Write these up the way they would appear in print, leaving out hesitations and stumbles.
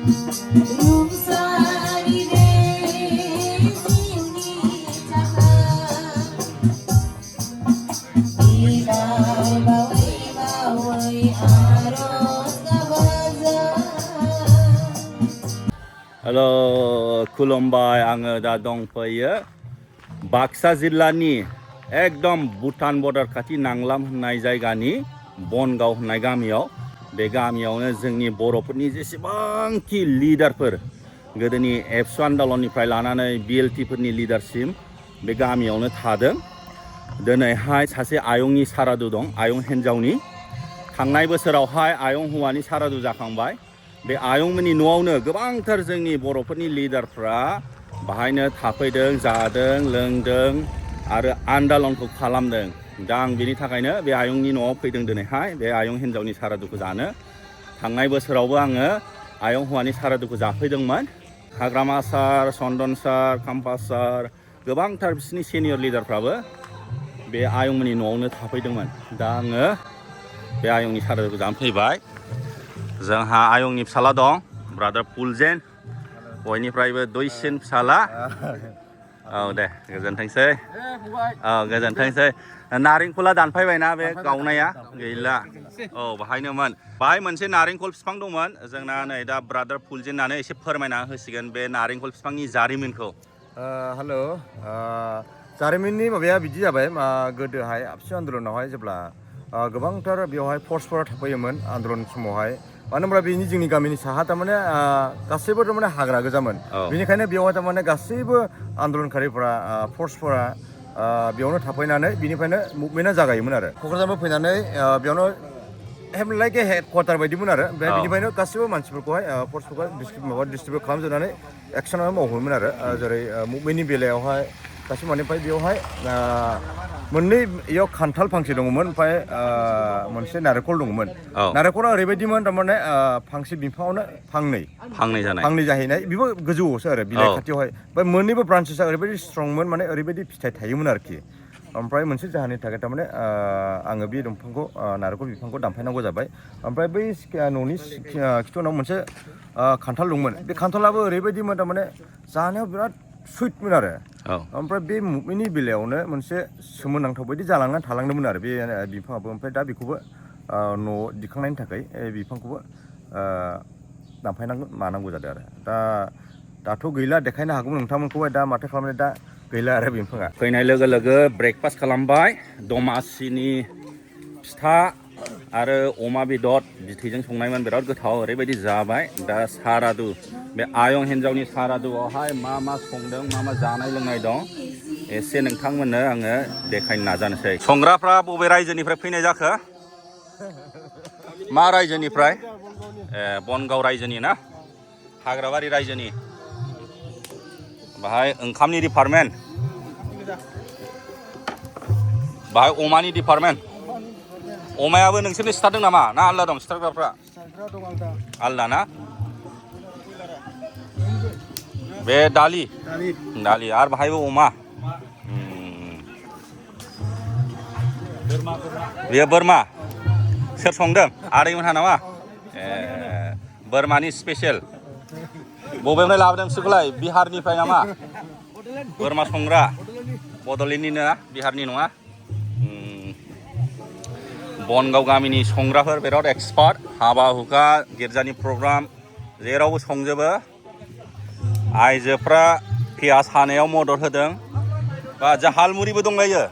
Halo, खुलुमबाय आङो दा दंफैयो बाक्सा जिल्लानि एकदम भुटान बर्डार खाथि नांलाम होननाय जायगानि बनगाव होननाय गामियाव बे गामियावनो जोंनि बर'फोरनि जेसेबांखि लिडारफोर गोदोनि एबसु आन्दलननिफ्राय लानानै बिएलटि फोरनि लिडारसिम बे गामियावनो थादों। दिनैहाय सासे आयंनि सारादु दं, आयं हिन्जावनि। थांनाय बोसोरावहाय आयं हौवानि सारादु जाखांबाय। बे आयंमोननि न'आवनो गोबांथार जोंनि बर'फोरनि लिडारफ्रा बाहायनो थाफैदों, जादों, लोंदों आरो आन्दलनखौ खालामदों। दा आं बेनि थाखायनो बे आयंनि न'आव फैदों दिनैहाय बे आयं हिन्जावनि सारादुखौ जानो। थांनाय बोसोरावबो आङो आयं हौवानि सारादुखौ जाफैदोंमोन। हाग्रामा सार, चन्दन सार, खाम्फा सार, गोबांथार बिसिनि सिनियर लिडारफ्राबो बे आयंमोननि न'आवनो थाफैदोंमोन। दा आङो बे आयंनि सारादुखौ जानो फैबाय। जोंहा आयंनि फिसाला दं, ब्रादार फुलजेन, बयनिफ्रायबो दुइसिन फिसाला। औ दे, गोजोनथोंसै। औ गोजोनथोंसै। नारेंखला दानफायबायना बे गावनाया गैला। औ बाहायनोमोन। बाहाय मोनसे नारेंखल बिफां दंमोन। जोंना नै दा ब्रादार फुलजेनानो एसे फोरमायना होसिगोन बे नारेंखल बिफांनि जारिमिनखौ। हेल', जारिमिननि माबाया बिदि जाबाय, गोदोहाय एबसु आन्दलनावहाय जेब्ला गोबांथार बेवहाय फर्सफोरा थाफैयोमोन आन्दलन समावहाय। मानो होनब्ला बेनि जोंनि गामिनि साहा थारमाने गासैबो थारमाने हाग्रा गोजामोन। बेनिखायनो बेवहाय थारमाने गासैबो आन्दलनकारिफोरा फर्सफोरा बेयावनो थाफैनानै बेनिफ्रायनो मुभमेन्टआ जागायोमोन आरो। क'क्राझारनिफ्राय फैनानै बेयावनो लाइक ए हेड क्वार्टार बायदिमोन आरो। ओमफ्राय बेनिफ्रायनो गासैबो मानसिफोरखौहाय फर्सफोरखौ डिस्ट्रिबिउट खालामजोबनानै एक्सनाव मावहैयोमोन आरो। जेरै मुभमेन्टनि बेलायावहाय गासै मानिफ्राय बेवहाय मोननै इयाव खान्थाल फांसे दङमोन, ओमफ्राय मोनसे नारेंखल दङमोन। नारेंखला ओरैबायदिमोन थारमाने फांसे बिफाङावनो फांनै जाहैनाय, बेबो गोजौआवसो आरो बिलाइ खाथियावहाय। ओमफ्राय मोननैबो ब्रान्चेसआ ओरैबायदि स्ट्रंमोन, माने ओरैबायदि फिथाइ थायोमोन आरोखि। ओमफ्राय मोनसे जाहोननि थाखाय थारमाने आङो बे दंफांखौ नारेंखल बिफांखौ दानफायनांगौ जाबाय। ओमफ्राय बै न'नि खिथुनाव मोनसे खान्थाल दंमोन। बे खान्थालाबो ओरैबायदिमोन थारमाने जानायाव बिराद सुइटमोन आरो। ओमफ्राय बे मुभमेन्टनि बेलायावनो मोनसे सोमोनांथाव बायदि जालांनानै थालांदोंमोन आरो बे बिफाङाबो। ओमफ्राय दा बेखौबो न'आव दिखांनायनि थाखाय बिफांखौबो दानफायनांगौ मानांगौ जादों आरो। दाथ' गैला, देखायनो हागौमोन नोंथांमोनखौहाय, दा माथो खालामनो, दा गैला आरो बिफाङा। फैनाय लोगो लोगो ब्रेकफास्ट खालामबाय, दमासिनि फिथा आरो अमा बेदर बिथैजों संनायमोन, बिराद गोथाव, ओरैबायदि जाबाय। दा सारादु, बे आयं हिन्जावनि सारादुआवहाय मा मा संदों, मा मा जानाय लोंनाय दं, एसे नोंथांमोननो आङो देखायनो नाजानोसै। संग्राफ्रा बबे रायजोनिफ्राय फैनाय जाखो? मा रायजोनिफ्राय? बनगाव रायजोनि ना, हाग्राबारि रायजोनि। बाहाय ओंखामनि डिपार्टमेन्ट, बाहाय अमानि डिपार्टमेन्ट। अमायाबो नोंसोरनो सिथारदों नामा, ना आलदा दं सिथारग्राफ्रा? आलदा ना? बे दालि आरो बाहायबो अमा। बेयो बोरमा। सोर संदों? आदैमोनहा नामा? बोरमानि स्पेसियेल। बबेनिफ्राय लाबोदों बिसोरखौलाय? बिहारनिफ्राय नामा? बोरमा संग्रा बड'लेण्डनिनो ना, बिहारनि नङा? बनगाव गामिनि संग्राफोर बिराद एक्सपार्ट। हाबा हुखा, गिर्जानि प्रग्राम जेरावबो संजोबो। आइजोफ्रा पियास हानायाव मदद होदों। बा जाहालमुरिबो दंलायो।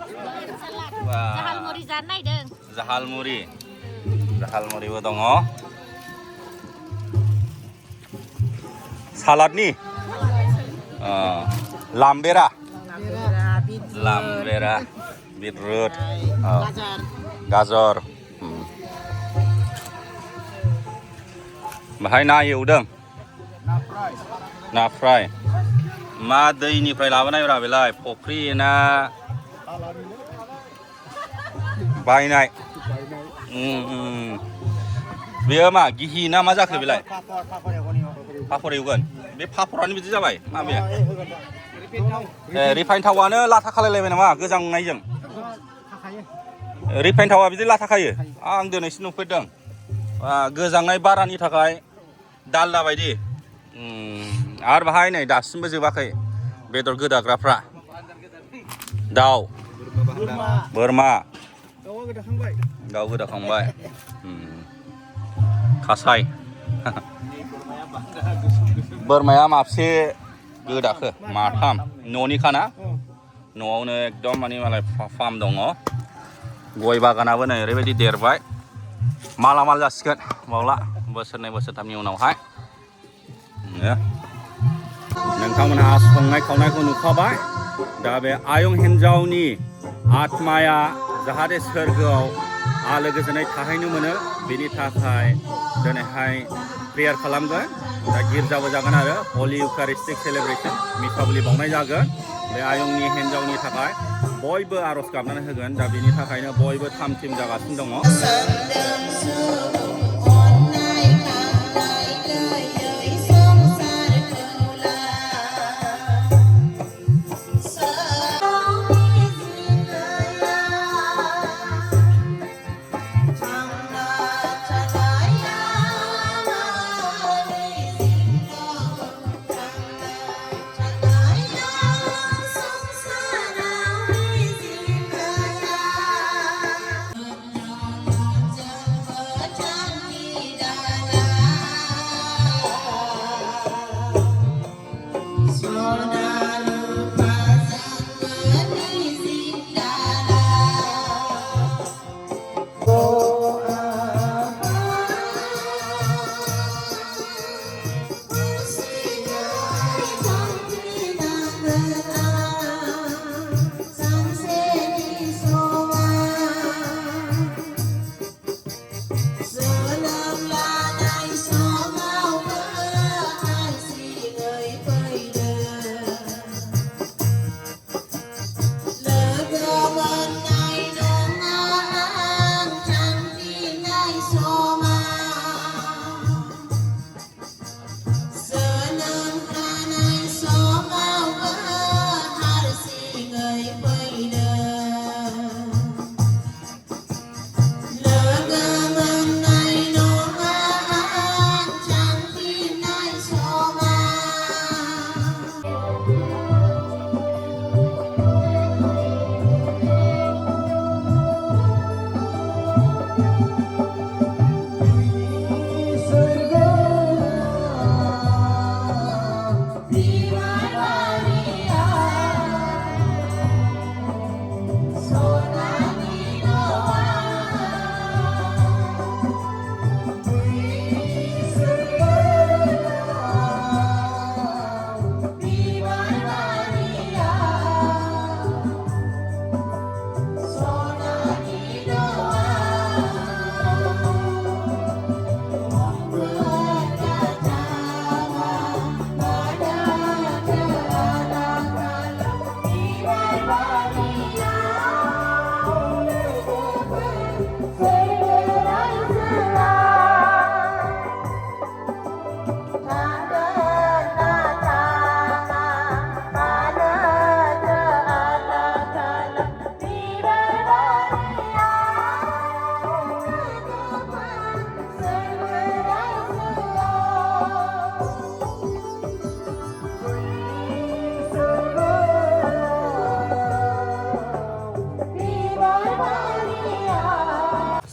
जाहालमुरिबो दङ। सालादनि लामबेरा, बिटरुट, गाजर। बाहाय ना एवदों, ना फ्राय। मा दैनिफ्राय लाबोनाय ब्रा बेलाय? फुख्रि ना बायनाय? बेयो मा गिहि ना मा जाखो बेलाय? पापर एवगोन। बे पापरानो बिदि जाबाय माबाया? रिफाइन थावानो लाथा खालायलायबाय नामा गोजांनायजों? रिफाइन थावा बिदि लाथा खायो? आं दिनैसो नुफेरदों। गोजांनाय बारानि थाखाय दालदा बायदि आरो बाहाय नै दासिमबो जोबाखै बेदर गोदाग्राफ्रा दाउ बोरमा दाउ गोदाखांबाय खासाय बोरमाया माबसे गोदाखो माथाम न'निखाना न'आवनो एकदम माने मालाय फार्म दङ गय बागानाबो नै ओरैबायदि देरबाय मालामाल जासिगोन बावला बोसोरनै बोसोरथामनि उनावहाय नोंथांमोनहा संनाय खावनायखौ नुखाबाय दा बे आयं हिन्जावनि आत्माया जाहाथे सोरगोआव आलो गोजोनै थाहैनो मोनो बेनि थाखाय दिनैहाय प्रेयार खालामगोन दा गिर्जाबो जागोन आरो हलि इउकारिस्टिक सेलेब्रेसन मिसाबुलि बावनाय जागोन बे आयंनि हिन्जावनि थाखाय बयबो आर'ज गाबनानै होगोन दा बेनि थाखायनो बयबो थाम थिम जागासिनो दङ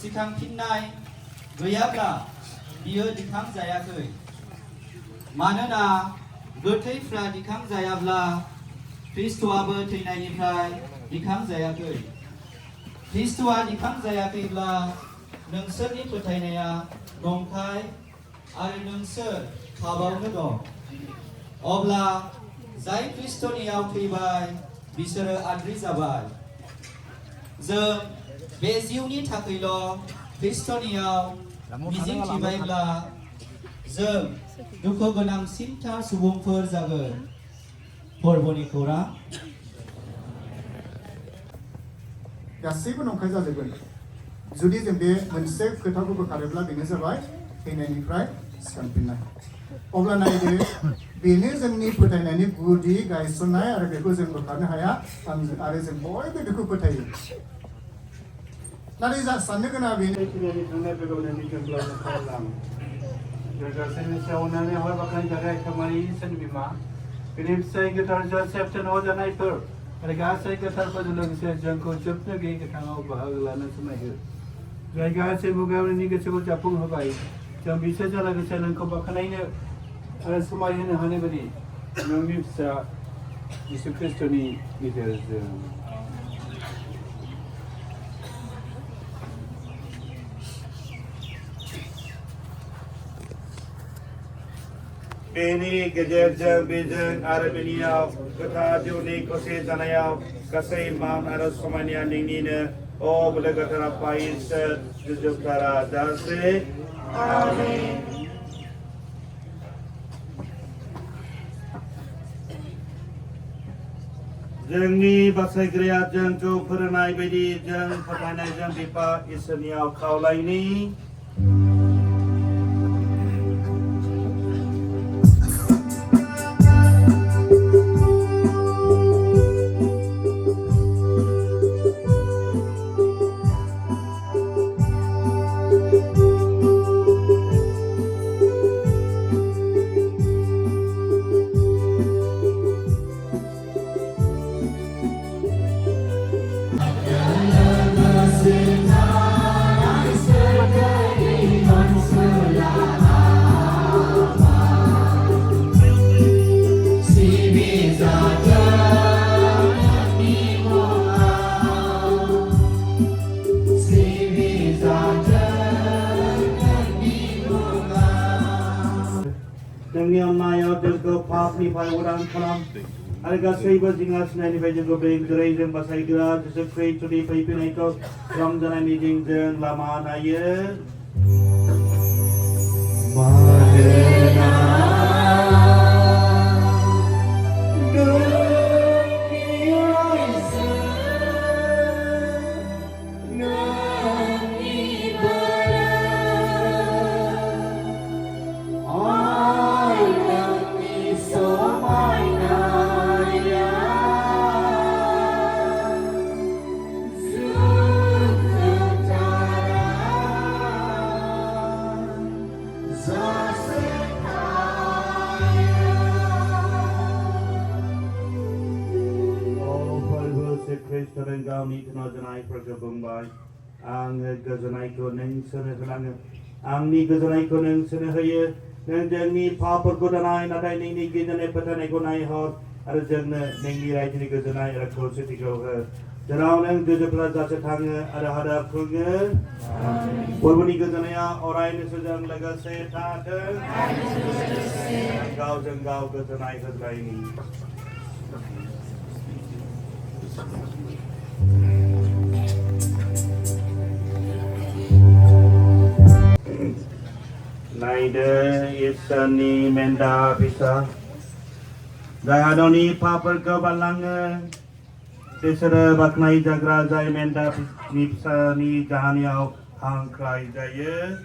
सिखांफिननाय गैयाब्ला बियो दिखांजायाखै मानोना गोथैफ्रा दिखांजायाब्ला ख्रिस्ट'आबो थैनायनिफ्राय दिखांजायाखै ख्रिस्ट'आ दिखांजायाखैब्ला नोंसोरनि फोथायनाया नंखाय आरो नोंसोर पापावनो दं अब्ला जाय ख्रिस्ट'नियाव थैबाय बिसोरो आद्रि जाबाय जों बे जिउनि थाखायल' ख्रिस्ट'नियाव मिजिं थिबायब्ला जों दुखु गोनांसिनथार सुबुंफोर जागोन फोरबोनि खौरां गासैबो नंखाय जाजोबगोन जुदि जों बे मोनसे खोथाखौ बोखारोब्ला बेनो जाबाय थैनायनिफ्राय सिखांफिननाय अब्ला नायदो बेनो जोंनि फोथायनायनि गुदि गायसननाय आरो बेखौ जों बोखारनो हाया आरो जों बयबो बेखौ फोथायो नाथाय जा साननो गोनां बेनो Gagasini saunani hor bakal jaga kamari sen bima. Kirim sai gitar Joseph ten ho janai per. Mereka sai gitar padulung se jangko jepne ge ketangau bahaglana semai. Mereka sai bukan ini kecil capung habai. Jam bisa jalan ke sana kau bakal ini ada semai ini hane beri. Nami bisa Yesus Kristus ni gitar. Beni gejerjang bijeng Arabiniau kata juni kose tanayau kasai mam aras komania ningne o boleh kata pais jujuk kara dase amin. Jengni basai kriya jeng cu perenai bedi jeng pertanai jeng pipa iseniau kaulai ni. Demi amnaya delko papni pai urang kalam. Arga seiba jingas nai ni bejeng gobeng gerai jeng basai gra jesek fei tuli pai pinai ko ram janai ni jeng jeng lama naya. Kristen gau ni kena jenai pergabung bai. Ang gajanai ko neng sene helang. Ang ni gajanai ko neng sene heye. Neng jeng ni papa ko danai nadai ni gajanai patanai ko nai hot. Ada jeng neng ni rai ni gajanai ada ko siti ko he. Jarau neng gajapla jace thang ada hada kunge. Porbani gajanaya orai ni sejang laga se tat. Gau jeng gau gajanai gajanai ni. Naide isani menda bisa Dahadoni papar ke balang Desere baknai jagra jai menda bisa ni jahan yau hang krai jaya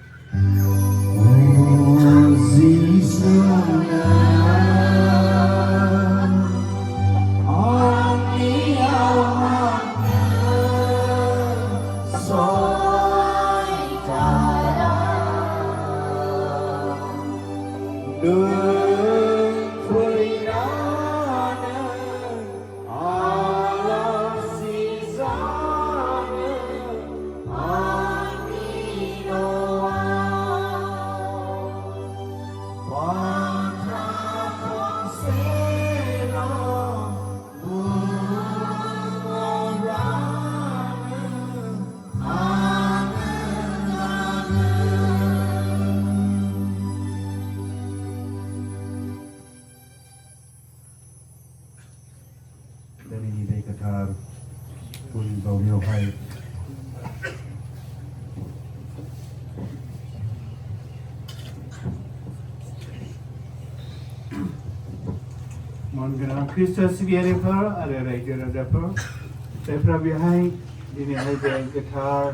Dari ni day katar pun bau niau hai. Mon genang Kristus biare per ada raja raja per. Saya prabihai dini hai jeng gitar.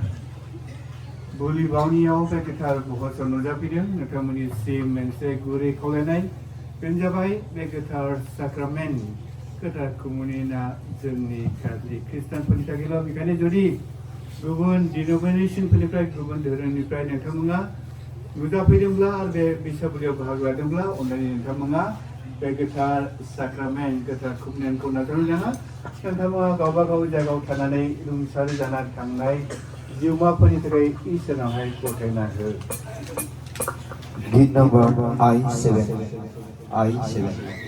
Boli bauni au pe gitar buat sonoja pidem. Nakamuni sim mense gure kolenai. Penjabai pe gitar sakramen. Gitar komunina jengni Katolik Kristen penita gila. Mikane jadi gugun denomination peniprai gugun dhorong niprai nangkamunga नुजाफैदोंब्ला आरो बे बैसागुआव बाहागो लादोंब्ला अननानै नोंथांमोना बे गोथार साक्रामेन्ट गोथार खुबनायखौ नाजावनो नाङा नोंथांमोना गावबा गाव जायगायाव थानानै रुंसारि जाना थांनाय जिउमाफोरनि थाखाय इसोरनावहाय गथायना हो Gate number I7. I7.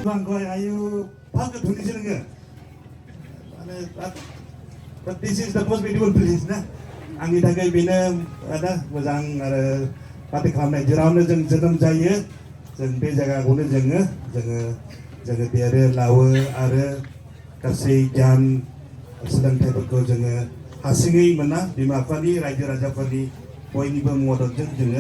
Bangkoi ayu pakai dhuni sini ke? But this is the most beautiful place, na? Angin dagai bina ada mozang ada pati khamai jerawne jeng jengam jaya jeng be jaga gune jeng biara lawa ada kasih jam sedang tepuk jeng hasingi mana bima fani raja raja fani poin ibu muadot jeng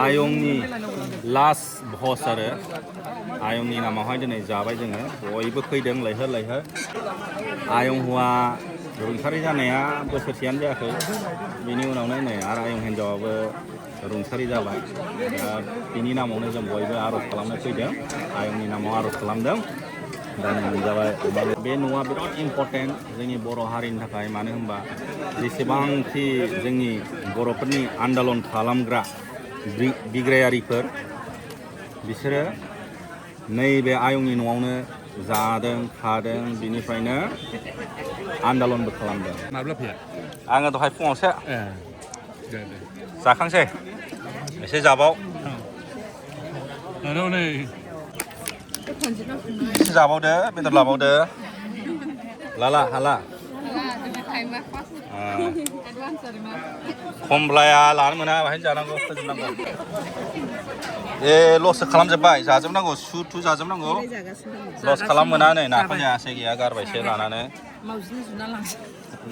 आयंनि last भस आरो आयंनि नामावहाय दिनै जाबाय जोङो बयबो फैदों लैहोर लैहोर आयं हौवा रुंसारि जानाया बोसोरसेयानो जायाखै बिनि उनावनो नै आरो आयं हिन्जावाबो रुंसारि जाबाय बिनि नामावनो जों बयबो आर'ज खालामनो फैदों आयंनि नामाव आर'ज खालामदों दा नै मोनजाबाय बे न'आ बिराद इम्परटेन्ट जोंनि बर' हारिनि थाखाय मानो होनबा जेसेबांखि जोंनि बर'फोरनि आन्दलन खालामग्रा बिग्रायारिफोर बिसोरो नैबे आयंनि न'आवनो जादों थादों बिनिफ्रायनो आन्दलनबो खालामदों माब्ला फैया आङो दहाय फुङावसो जाखांसै एसे जाबाव एसे जाबावदो बेदर लाबावदो लाला हाला खमलाया लानो मोना बाहायनो जानांगौ फोजोबनांगौ ए लससो खालामजोब्बाय जाजोबनांगौ सु थु जाजोबनांगौ लस खालाम मोना नै नाखौ जायासै गैया गारबायसो लानानै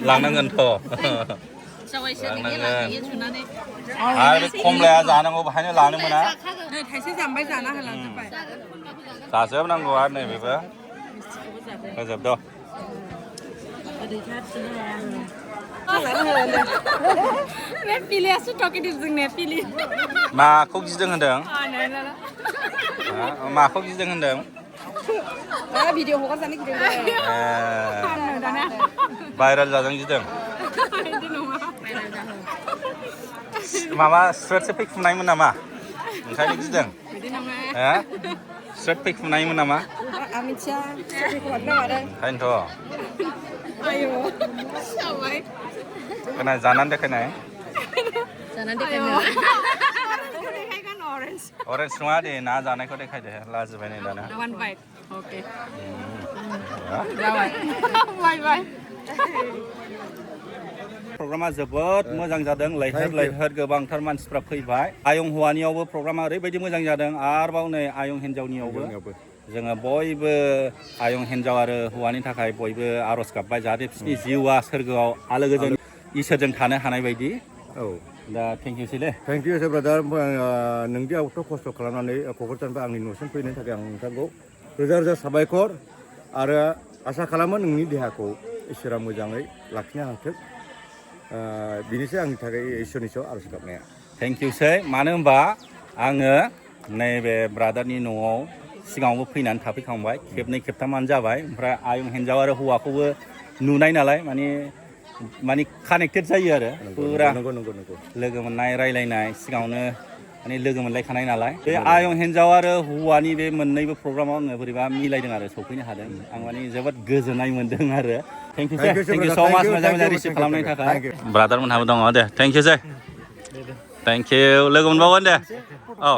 लांनांगोनथ' लांनांगोन आरो बे खमलाया जानांगौ बाहायनो लानो मोना जाजोबनांगौ आरो नै बेबो फोजोबद' माखौ गिदों होनदों माखौ गिदों होनदों भाइरेल जादों गिदों माबा स्ट्रेटसो फैखुनायमोन नामा ओंखायनो गिदों स्ट्रेट फैखुनायमोन नामा ओंखायनोथ' खोना जानानै देखायनाय अरेन्ज नङा दे ना जानायखौ देखायदो लाजिबाय नै दाना प्रग्रामा जोबोद मोजां जादों लैहोर लैहोर गोबांथार मानसिफ्रा फैबाय आयं हौवानियावबो प्रग्रामा ओरैबायदि मोजां जादों आरोबाव नै आयं हिन्जावनियावबो जोङो बयबो आयं हिन्जाव आरो हौवानि थाखाय बयबो आर'ज गाबबाय जाहाथे बिसोरनि जिउआ सोरगोआव आलो गोजोन इसोरजों थानो हानाय बायदि दा थेंक इउसैलै थेंक इउ ब्रादार नोंदि आवथ' खस्थ' खालामनानै क'क्राझारनिफ्राय आंनि न'सिम फैनायनि थाखाय आं नोंथांखौ रोजा रोजा साबायखर आरो आसा खालामो नोंनि देहाखौ इसोरा मोजाङै लाखिनो हाथों बिनिसै आंनि थाखाय इसोरनि सायाव आर'ज गाबनाया थेंक इउसै मानो होनबा आङो नैबे ब्रादारनि न'आव सिगाङावबो फैनानै थाफैखांबाय खेबनै खेबथामानो जाबाय ओमफ्राय आयं हिन्जाव आरो हौवाखौबो नुनाय नालाय माने कानेक्टेड जायो आरो फुरा लोगो मोननाय रायलायनाय सिगाङावनो माने लोगो मोनलायखानाय नालाय बे आयं हिन्जाव आरो हौवानि बे मोननैबो प्रग्रामाव आङो बोरैबा मिलायदों आरो सफैनो हादों आं माने जोबोद गोजोननाय मोनदों आरो थेंक इउ स' माच मोजां मोजां रिसिभ खालामनायनि थाखाय ब्रादार मोनहाबो दङ दे थेंक इउ लोगो मोनबावगोन दे औ